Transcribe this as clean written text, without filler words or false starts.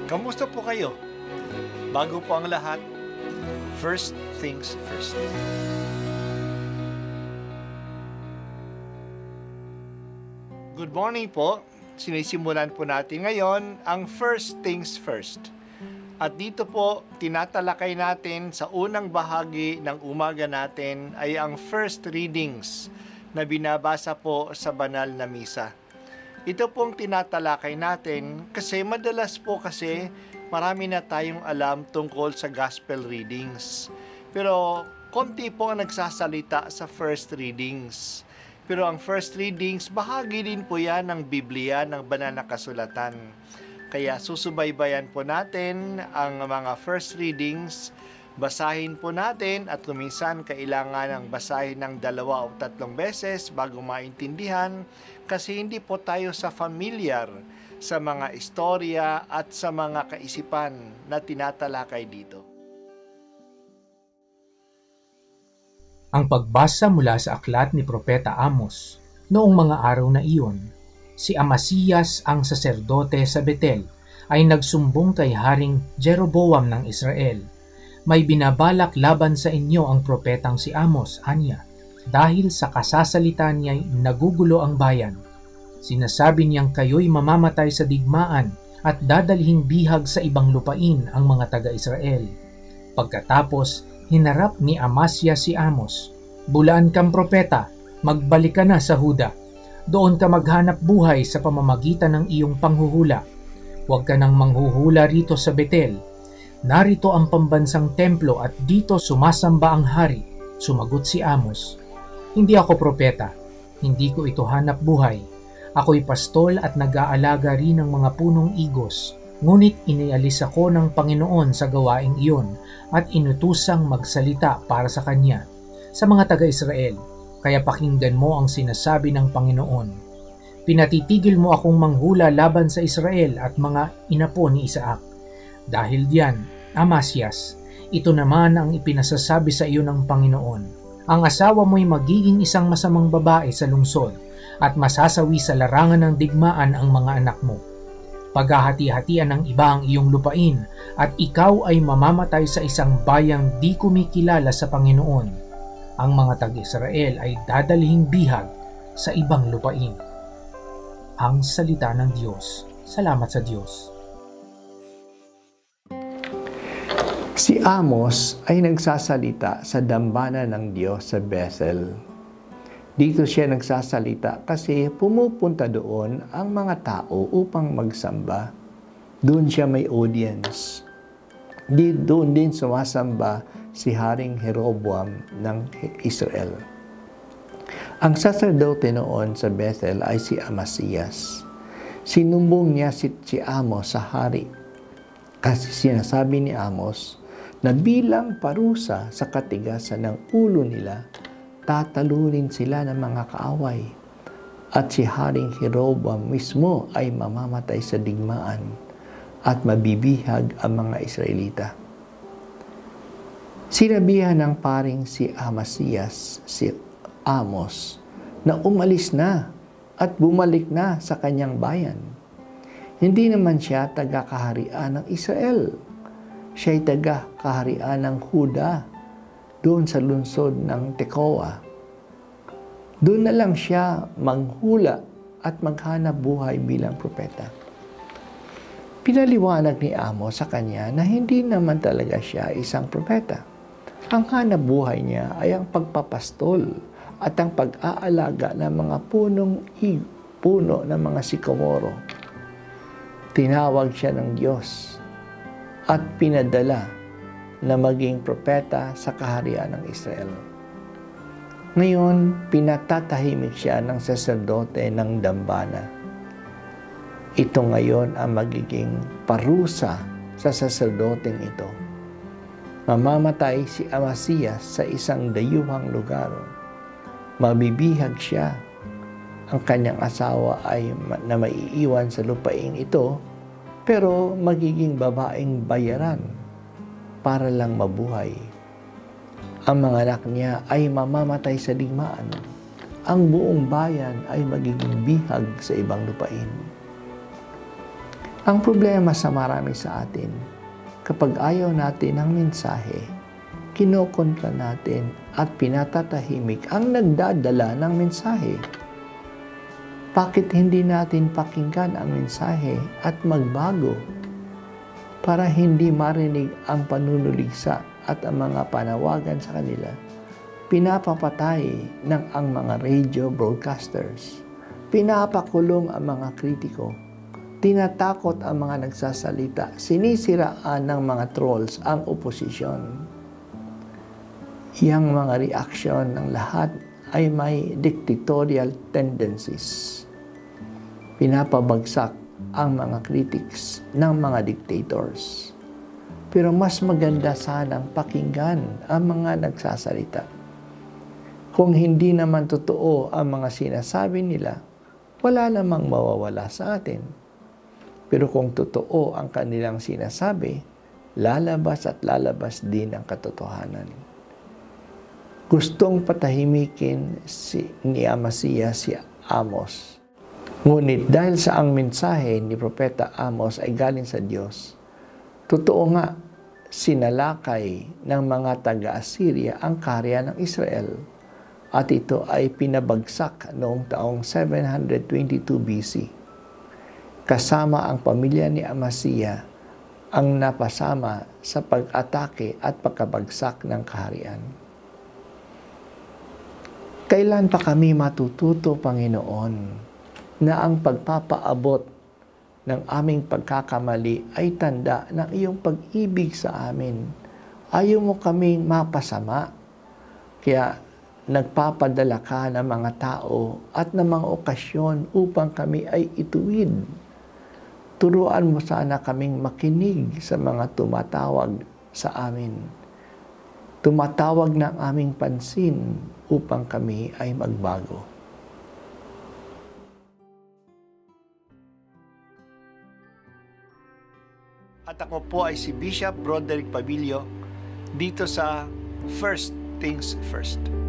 Kamusta po kayo? Bago po ang lahat, first things first. Good morning po. Sinisimulan po natin ngayon ang first things first. At dito po, tinatalakay natin sa unang bahagi ng umaga natin ay ang first readings na binabasa po sa banal na misa. Ito pong tinatalakay natin kasi madalas po kasi marami na tayong alam tungkol sa gospel readings. Pero konti po ang nagsasalita sa first readings. Pero ang first readings, bahagi din po yan ng Biblia, ng banal na kasulatan. Kaya susubaybayan po natin ang mga first readings, basahin po natin at kuminsan kailangan ng basahin ng 2 o 3 beses bago maintindihan kasi hindi po tayo familiar sa mga istorya at sa mga kaisipan na tinatalakay dito. Ang pagbasa mula sa aklat ni Propeta Amos. Noong mga araw na iyon, si Amasiyas ang saserdote sa Betel ay nagsumbong kay Haring Jeroboam ng Israel. May binabalak laban sa inyo ang propetang si Amos, anya, dahil sa kasasalita niya'y nagugulo ang bayan. Sinasabi niyang kayo'y mamamatay sa digmaan at dadalhing bihag sa ibang lupain ang mga taga-Israel. Pagkatapos, hinarap ni Amasya si Amos, "Bulaan kang propeta, magbalik ka na sa Huda. Doon ka maghanap buhay sa pamamagitan ng iyong panghuhula. Huwag ka nang manghuhula rito sa Betel. Narito ang pambansang templo at dito sumasamba ang hari." Sumagot si Amos, "Hindi ako propeta, hindi ko ito hanap buhay. Ako'y pastol at nag-aalaga rin ng mga punong igos. Ngunit inialis ako ng Panginoon sa gawaing iyon at inutusang magsalita para sa Kanya sa mga taga-Israel. Kaya pakinggan mo ang sinasabi ng Panginoon. Pinatitigil mo akong manghula laban sa Israel at mga inapo ni Isaac. Dahil diyan, Amasyas, ito naman ang ipinasasabi sa iyo ng Panginoon. Ang asawa mo'y magiging isang masamang babae sa lungsod at masasawi sa larangan ng digmaan ang mga anak mo. Paghahati-hatian ng iba ang iyong lupain at ikaw ay mamamatay sa isang bayang di kumikilala sa Panginoon. Ang mga tag-Israel ay dadalhing bihag sa ibang lupain." Ang salita ng Diyos. Salamat sa Diyos. Si Amos ay nagsasalita sa dambana ng Diyos sa Bethel. Dito siya nagsasalita kasi pumupunta doon ang mga tao upang magsamba. Doon siya may audience. Doon din sumasamba si Haring Jeroboam ng Israel. Ang saserdote noon sa Bethel ay si Amasiyas. Sinumbong niya si Amos sa hari. Kasi sinasabi ni Amos na bilang parusa sa katigasan ng ulo nila, tatalunin sila ng mga kaaway. At si Haring Jeroboam mismo ay mamamatay sa digmaan at mabibihag ang mga Israelita. Sinabihan ng paring si Amasiyas si Amos na umalis na at bumalik na sa kanyang bayan. Hindi naman siya taga-kaharian ng Israel. Siya'y taga-kaharian ng Huda, doon sa lungsod ng Tekoa. Doon na lang siya manghula at maghanap buhay bilang propeta. Pinaliwanag ni Amos sa kanya na hindi naman talaga siya isang propeta. Ang hanap buhay niya ay ang pagpapastol at ang pag-aalaga ng mga puno ng mga sikomoro. Tinawag siya ng Diyos at pinadala na maging propeta sa kaharian ng Israel. Ngayon, pinatatahimik siya ng saserdote ng dambana. Ito ngayon ang magiging parusa sa saserdoteng ito. Mamamatay si Amasiyas sa isang dayuhang lugar. Mabibihag siya. Ang kanyang asawa ay na maiiwan sa lupain ito, pero magiging babaeng bayaran para lang mabuhay. Ang mga anak niya ay mamamatay sa digmaan. Ang buong bayan ay magiging bihag sa ibang lupain. Ang problema sa marami sa atin, kapag ayaw natin ng mensahe, kinokontra natin at pinatatahimik ang nagdadala ng mensahe. Bakit hindi natin pakinggan ang mensahe at magbago para hindi marinig ang panunuligsa at ang mga panawagan sa kanila? Pinapapatay ng ang mga radio broadcasters. Pinapakulong ang mga kritiko. Tinatakot ang mga nagsasalita. Sinisiraan ng mga trolls ang oposisyon. Yang mga reaksyon ng lahat ay may dictatorial tendencies. Pinapabagsak ang mga critics ng mga dictators. Pero mas maganda sanang pakinggan ang mga nagsasalita. Kung hindi naman totoo ang mga sinasabi nila, wala namang mawawala sa atin. Pero kung totoo ang kanilang sinasabi, lalabas at lalabas din ang katotohanan. Gustong patahimikin ni Amasiyas si Amos. Ngunit dahil sa ang mensahe ni Propeta Amos ay galing sa Diyos, totoo nga, sinalakay ng mga taga-Assyria ang kaharian ng Israel at ito ay pinabagsak noong taong 722 BC. Kasama ang pamilya ni Amasya ang napasama sa pag-atake at pagkabagsak ng kaharian. Kailan pa kami matututo, Panginoon, na ang pagpapaabot ng aming pagkakamali ay tanda ng iyong pag-ibig sa amin? Ayaw mo kaming mapasama, kaya nagpapadala ka ng mga tao at ng mga okasyon upang kami ay ituwid. Turuan mo sana kaming makinig sa mga tumatawag sa amin. Tumatawag ng aming pansin upang kami ay magbago. At ako po ay si Bishop Broderick Pabilio dito sa First Things First.